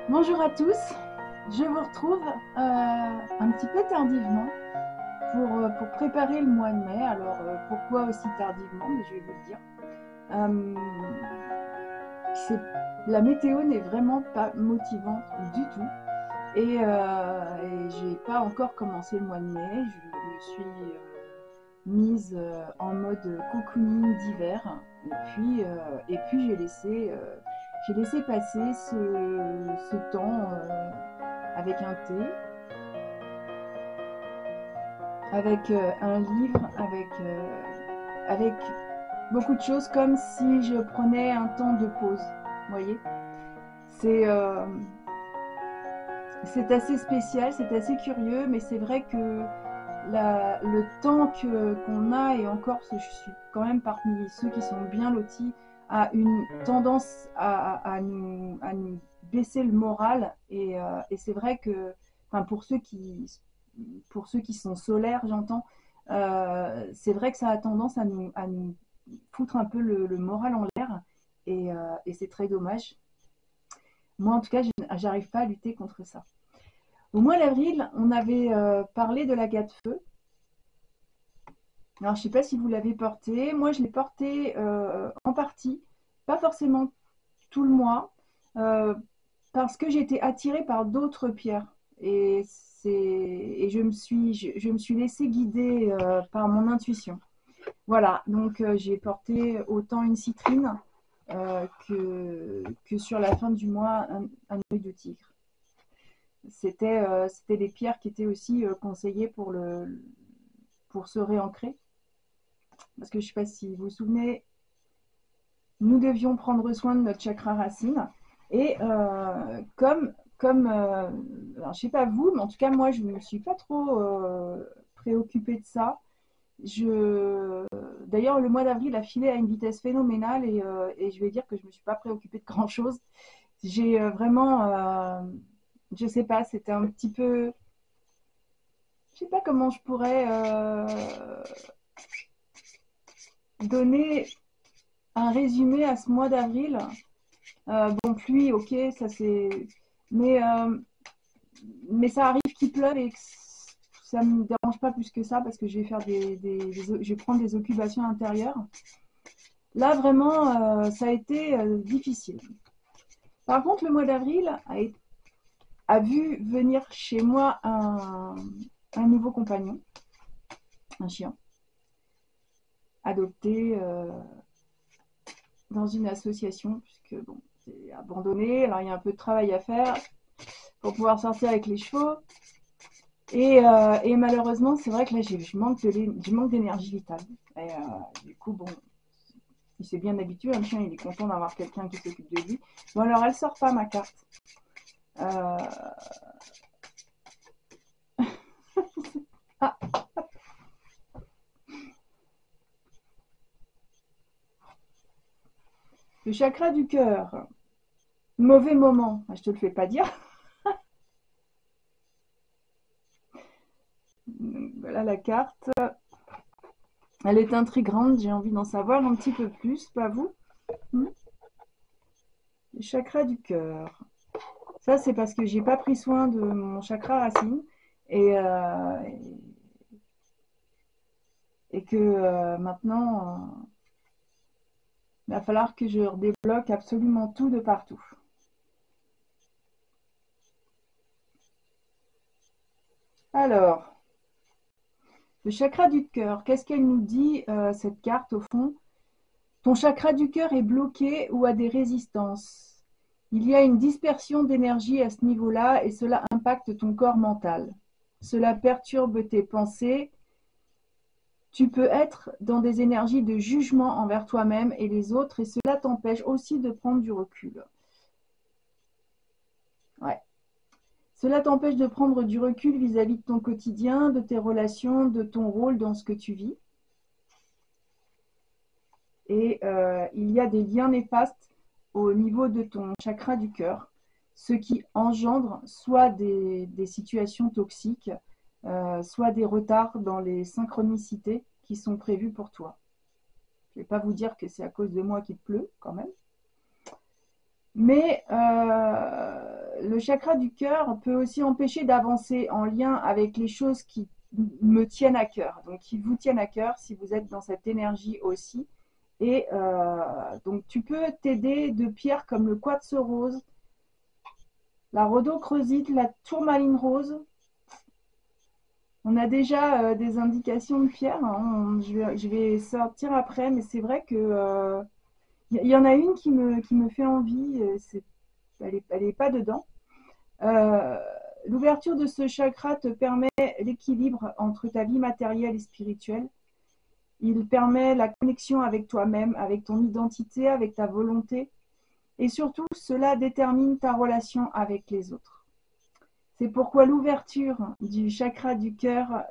Bonjour à tous, je vous retrouve un petit peu tardivement pour préparer le mois de mai. Alors pourquoi aussi tardivement? Mais je vais vous le dire. Euh, la météo n'est vraiment pas motivante du tout et j'ai pas encore commencé le mois de mai. Je me suis mise en mode cocooning d'hiver et puis j'ai laissé passer ce temps avec un thé, avec un livre, avec beaucoup de choses, comme si je prenais un temps de pause. Vous voyez, c'est euh, c'est assez spécial, c'est assez curieux, mais c'est vrai que le temps qu'on a, et encore, je suis quand même parmi ceux qui sont bien lotis, a une tendance à nous baisser le moral. Et c'est vrai que, enfin, pour ceux qui sont solaires, j'entends, c'est vrai que ça a tendance à nous foutre un peu le moral en l'air. Et c'est très dommage. Moi, en tout cas, j'arrive pas à lutter contre ça. Au mois d'avril, on avait parlé de la gâte-feu. Alors, je ne sais pas si vous l'avez porté. Moi, je l'ai porté en partie, pas forcément tout le mois, euh, parce que j'ai été attirée par d'autres pierres. Et je me suis laissée guider par mon intuition. Voilà, donc j'ai porté autant une citrine que sur la fin du mois, un œil de tigre. C'était des pierres qui étaient aussi conseillées pour se réancrer. Parce que je ne sais pas si vous vous souvenez, nous devions prendre soin de notre chakra racine. Et alors, je ne sais pas vous, mais en tout cas, moi, je ne me suis pas trop préoccupée de ça. D'ailleurs, le mois d'avril a filé à une vitesse phénoménale et je vais dire que je ne me suis pas préoccupée de grand-chose. J'ai je ne sais pas, c'était un petit peu, je ne sais pas comment je pourrais donner un résumé à ce mois d'avril. Bon, pluie, ok, ça c'est. Mais, euh, mais ça arrive qu'il pleuve et que ça ne me dérange pas plus que ça parce que je vais faire je vais prendre des occupations intérieures. Là, vraiment, ça a été difficile. Par contre, le mois d'avril a vu venir chez moi un nouveau compagnon, un chien, adopté dans une association, puisque bon, c'est abandonné. Alors, il y a un peu de travail à faire pour pouvoir sortir avec les chevaux. Et malheureusement, c'est vrai que là, je manque d'énergie vitale. Du coup, bon, il s'est bien habitué. Un chien, il est content d'avoir quelqu'un qui s'occupe de lui. Bon, alors, elle sort pas ma carte. Euh... Ah, le chakra du cœur. Mauvais moment. Je te le fais pas dire. Voilà la carte. Elle est intrigante. J'ai envie d'en savoir un petit peu plus. Pas vous? Le chakra du cœur. Ça, c'est parce que j'ai pas pris soin de mon chakra racine et que maintenant, il va falloir que je redébloque absolument tout de partout. Alors, le chakra du cœur, qu'est-ce qu'elle nous dit, cette carte, au fond? Ton chakra du cœur est bloqué ou a des résistances. Il y a une dispersion d'énergie à ce niveau-là et cela impacte ton corps mental. Cela perturbe tes pensées. Tu peux être dans des énergies de jugement envers toi-même et les autres et cela t'empêche aussi de prendre du recul. Ouais. Cela t'empêche de prendre du recul vis-à-vis de ton quotidien, de tes relations, de ton rôle dans ce que tu vis. Et il y a des liens néfastes au niveau de ton chakra du cœur, ce qui engendre soit des situations toxiques, soit des retards dans les synchronicités qui sont prévues pour toi. Je ne vais pas vous dire que c'est à cause de moi qu'il pleut quand même. Mais le chakra du cœur peut aussi empêcher d'avancer en lien avec les choses qui me tiennent à cœur, donc qui vous tiennent à cœur si vous êtes dans cette énergie aussi. Et donc tu peux t'aider de pierres comme le quartz rose, la rhodochrosite, la tourmaline rose. On a déjà des indications de pierres, hein. Je vais sortir après, mais c'est vrai que y en a une qui me fait envie. Elle est pas dedans. Euh, L'ouverture de ce chakra te permet l'équilibre entre ta vie matérielle et spirituelle. Il permet la connexion avec toi-même, avec ton identité, avec ta volonté. Et surtout, cela détermine ta relation avec les autres. C'est pourquoi l'ouverture du chakra du cœur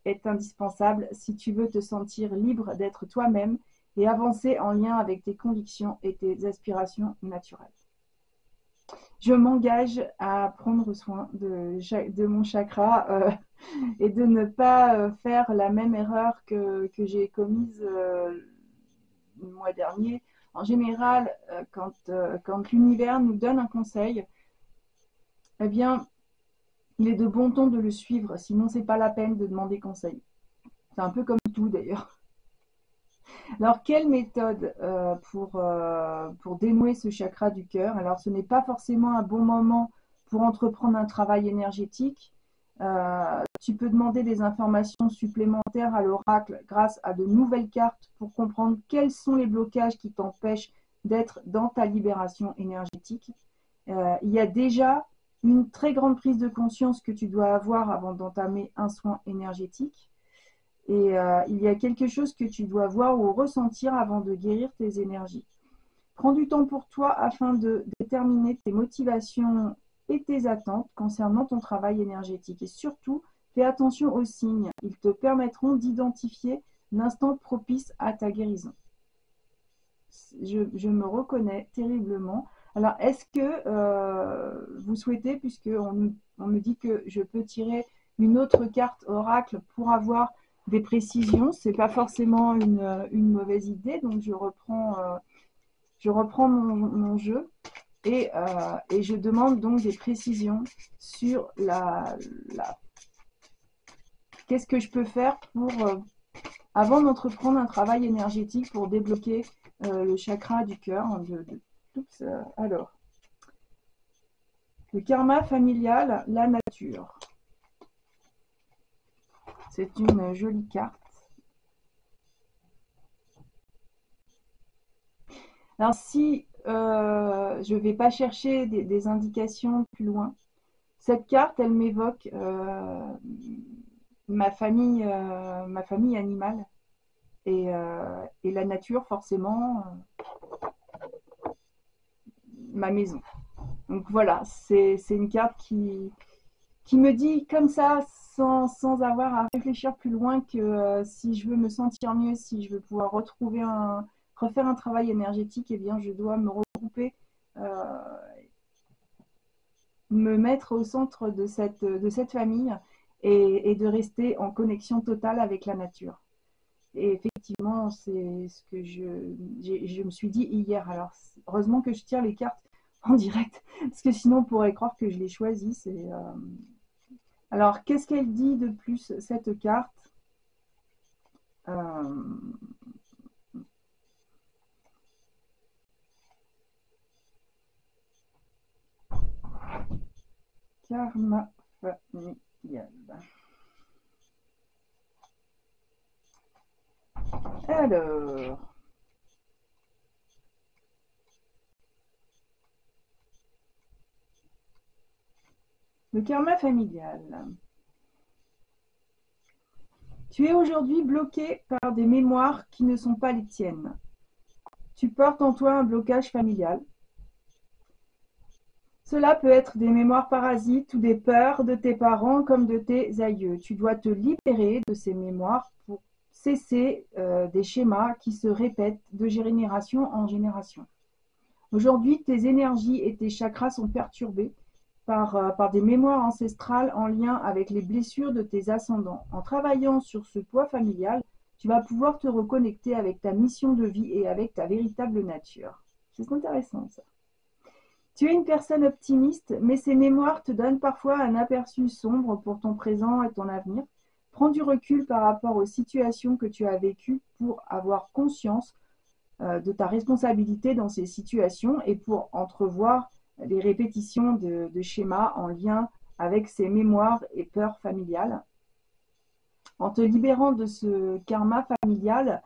est indispensable si tu veux te sentir libre d'être toi-même et avancer en lien avec tes convictions et tes aspirations naturelles. Je m'engage à prendre soin de mon chakra et de ne pas faire la même erreur que j'ai commise le mois dernier. En général, quand l'univers nous donne un conseil, eh bien, il est de bon ton de le suivre, sinon c'est pas la peine de demander conseil. C'est un peu comme tout d'ailleurs. Alors, quelle méthode pour dénouer ce chakra du cœur? Alors, ce n'est pas forcément un bon moment pour entreprendre un travail énergétique. Tu peux demander des informations supplémentaires à l'oracle grâce à de nouvelles cartes pour comprendre quels sont les blocages qui t'empêchent d'être dans ta libération énergétique. Il y a déjà une très grande prise de conscience que tu dois avoir avant d'entamer un soin énergétique. Et il y a quelque chose que tu dois voir ou ressentir avant de guérir tes énergies. Prends du temps pour toi afin de déterminer tes motivations et tes attentes concernant ton travail énergétique. Et surtout, fais attention aux signes. Ils te permettront d'identifier l'instant propice à ta guérison. Je me reconnais terriblement. Alors, est-ce que vous souhaitez, puisqu'on me dit que je peux tirer une autre carte oracle pour avoir des précisions, c'est pas forcément une mauvaise idée, donc je reprends mon jeu et je demande donc des précisions sur qu'est-ce que je peux faire pour avant d'entreprendre un travail énergétique pour débloquer le chakra du cœur. Alors, le karma familial, la nature. C'est une jolie carte. Alors, si je ne vais pas chercher des indications plus loin, cette carte, elle m'évoque ma famille animale et la nature, forcément, ma maison. Donc voilà, c'est une carte qui me dit comme ça, sans avoir à réfléchir plus loin, que si je veux me sentir mieux, si je veux pouvoir refaire un travail énergétique, eh bien, je dois me regrouper, me mettre au centre de cette famille et de rester en connexion totale avec la nature. Et effectivement, c'est ce que je me suis dit hier. Alors, heureusement que je tire les cartes en direct, parce que sinon, on pourrait croire que je les choisis. Alors, qu'est-ce qu'elle dit de plus, cette carte? Karma familial. Alors, le karma familial. Tu es aujourd'hui bloqué par des mémoires qui ne sont pas les tiennes. Tu portes en toi un blocage familial. Cela peut être des mémoires parasites ou des peurs de tes parents comme de tes aïeux. Tu dois te libérer de ces mémoires pour cesser des schémas qui se répètent de génération en génération. Aujourd'hui, tes énergies et tes chakras sont perturbés par des mémoires ancestrales en lien avec les blessures de tes ascendants. En travaillant sur ce poids familial, tu vas pouvoir te reconnecter avec ta mission de vie et avec ta véritable nature. C'est intéressant ça. Tu es une personne optimiste, mais ces mémoires te donnent parfois un aperçu sombre pour ton présent et ton avenir. Prends du recul par rapport aux situations que tu as vécues pour avoir conscience de ta responsabilité dans ces situations et pour entrevoir les répétitions de schémas en lien avec ces mémoires et peurs familiales. En te libérant de ce karma familial,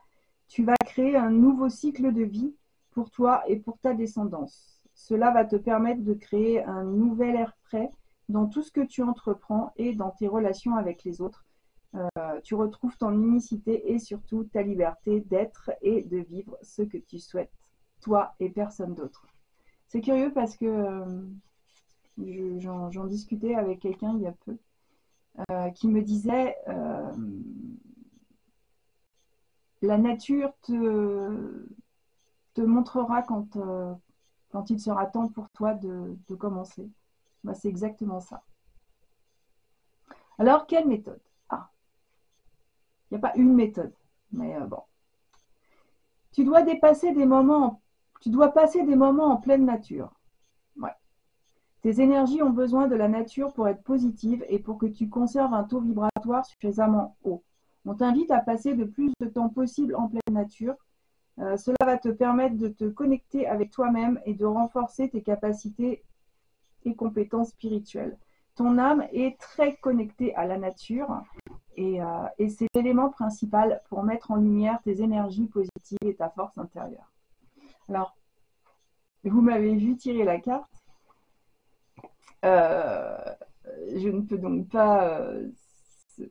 tu vas créer un nouveau cycle de vie pour toi et pour ta descendance. Cela va te permettre de créer un nouvel air frais dans tout ce que tu entreprends et dans tes relations avec les autres. Tu retrouves ton unicité et surtout ta liberté d'être et de vivre ce que tu souhaites, toi et personne d'autre. C'est curieux parce que j'en discutais avec quelqu'un il y a peu qui me disait la nature te montrera quand il sera temps pour toi de commencer. Bah, c'est exactement ça. Alors, quelle méthode? Ah, il n'y a pas une méthode, mais bon. Tu dois passer des moments en pleine nature. Ouais. Tes énergies ont besoin de la nature pour être positives et pour que tu conserves un taux vibratoire suffisamment haut. On t'invite à passer le plus de temps possible en pleine nature. Cela va te permettre de te connecter avec toi-même et de renforcer tes capacités et compétences spirituelles. Ton âme est très connectée à la nature et c'est l'élément principal pour mettre en lumière tes énergies positives et ta force intérieure. Alors, vous m'avez vu tirer la carte. Je ne peux donc pas,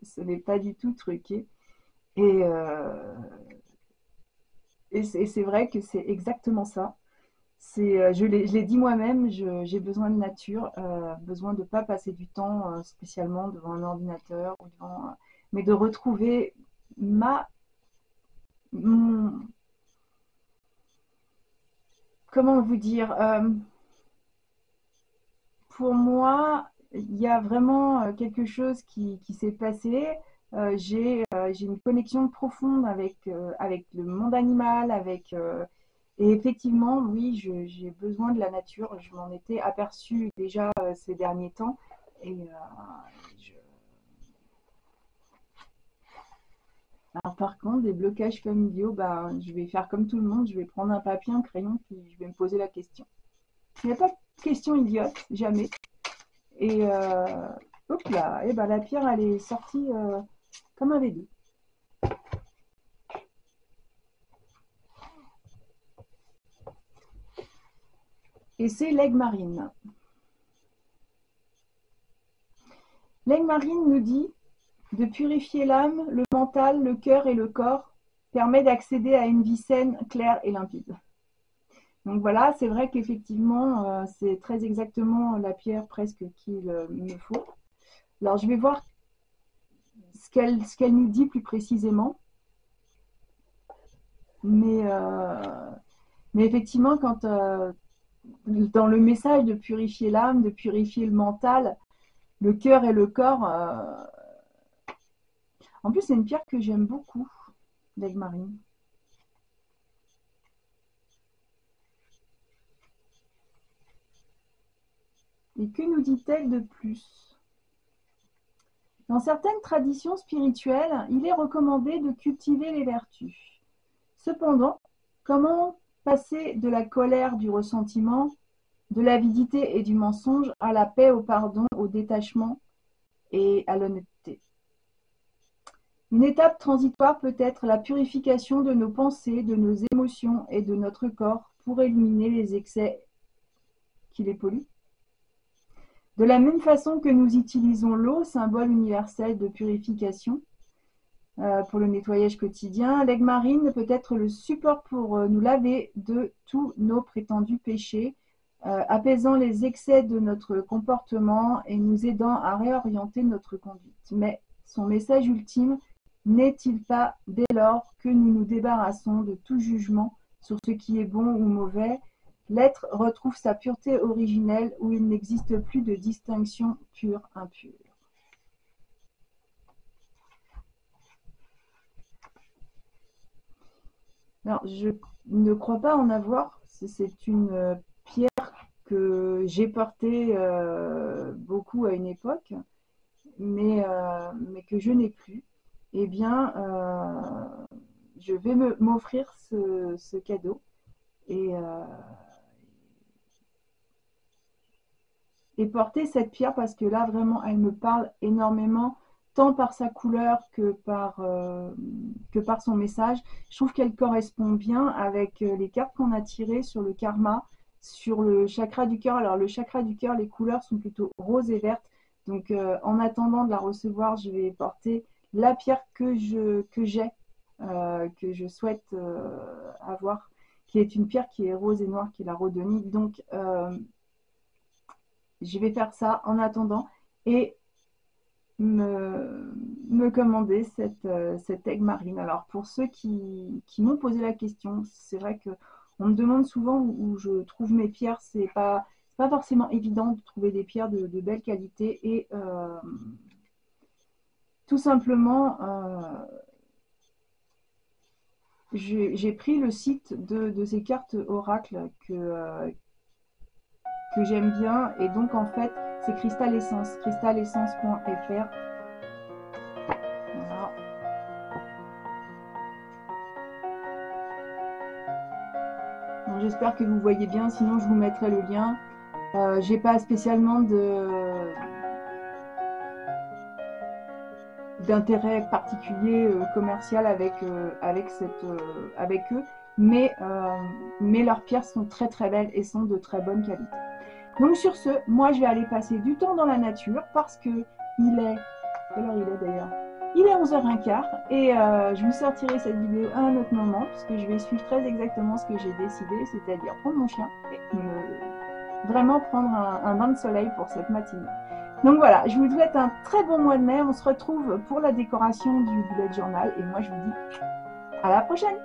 ce n'est pas du tout truqué. Et c'est vrai que c'est exactement ça. Je l'ai dit moi-même, j'ai besoin de nature, besoin de ne pas passer du temps spécialement devant un ordinateur, mais de retrouver comment vous dire, pour moi, il y a vraiment quelque chose qui s'est passé. J'ai une connexion profonde avec le monde animal, et effectivement, oui, j'ai besoin de la nature. Je m'en étais aperçue déjà ces derniers temps. Et alors, par contre, des blocages familiaux, ben, je vais faire comme tout le monde. Je vais prendre un papier, un crayon, puis je vais me poser la question. Il n'y a pas de question idiote, jamais. Et hop là, et ben la pierre, elle est sortie comme un V2. Et c'est l'aigle marine. L'aigle marine nous dit de purifier l'âme, le mental, le cœur et le corps permet d'accéder à une vie saine, claire et limpide. Donc voilà, c'est vrai qu'effectivement, c'est très exactement la pierre presque qu'il me faut. Alors je vais voir ce qu'elle nous dit plus précisément. Mais effectivement, quand dans le message de purifier l'âme, de purifier le mental, le cœur et le corps, en plus c'est une pierre que j'aime beaucoup, l'aigle marine. Et que nous dit-elle de plus? Dans certaines traditions spirituelles, il est recommandé de cultiver les vertus. Cependant, comment passer de la colère, du ressentiment, de l'avidité et du mensonge à la paix, au pardon, au détachement et à l'honnêteté? Une étape transitoire peut être la purification de nos pensées, de nos émotions et de notre corps pour éliminer les excès qui les polluent. De la même façon que nous utilisons l'eau, symbole universel de purification, pour le nettoyage quotidien, l'aigle marine peut être le support pour nous laver de tous nos prétendus péchés, apaisant les excès de notre comportement et nous aidant à réorienter notre conduite. Mais son message ultime n'est-il pas, dès lors que nous nous débarrassons de tout jugement sur ce qui est bon ou mauvais, l'être retrouve sa pureté originelle où il n'existe plus de distinction pure-impure. Alors, je ne crois pas en avoir. C'est une pierre que j'ai porté beaucoup à une époque, mais que je n'ai plus, eh bien, je vais m'offrir ce cadeau et, porter cette pierre parce que là, vraiment, elle me parle énormément, tant par sa couleur que par son message. Je trouve qu'elle correspond bien avec les cartes qu'on a tirées sur le karma, sur le chakra du cœur. Alors, le chakra du cœur, les couleurs sont plutôt roses et vertes. Donc, en attendant de la recevoir, je vais porter la pierre que j'ai, que je souhaite avoir, qui est une pierre qui est rose et noire, qui est la rhodonite. Donc, je vais faire ça en attendant et me commander cette aigue marine. Alors, pour ceux qui m'ont posé la question, c'est vrai qu'on me demande souvent où je trouve mes pierres. C'est pas forcément évident de trouver des pierres de belle qualité et tout simplement, j'ai pris le site de ces cartes oracles que j'aime bien, et donc en fait c'est Cristal Essence, cristalessence.fr. Voilà. Bon, j'espère que vous voyez bien, sinon je vous mettrai le lien. J'ai pas spécialement d'intérêt particulier commercial avec eux, mais leurs pierres sont très très belles et sont de très bonne qualité. Donc sur ce, moi je vais aller passer du temps dans la nature parce que il est... Quelle heure il est d'ailleurs? Il est 11h15 et je vous sortirai cette vidéo à un autre moment parce que je vais suivre très exactement ce que j'ai décidé, c'est-à-dire prendre mon chien et vraiment prendre un bain de soleil pour cette matinée. Donc voilà, je vous souhaite un très bon mois de mai. On se retrouve pour la décoration du bullet journal et moi je vous dis à la prochaine.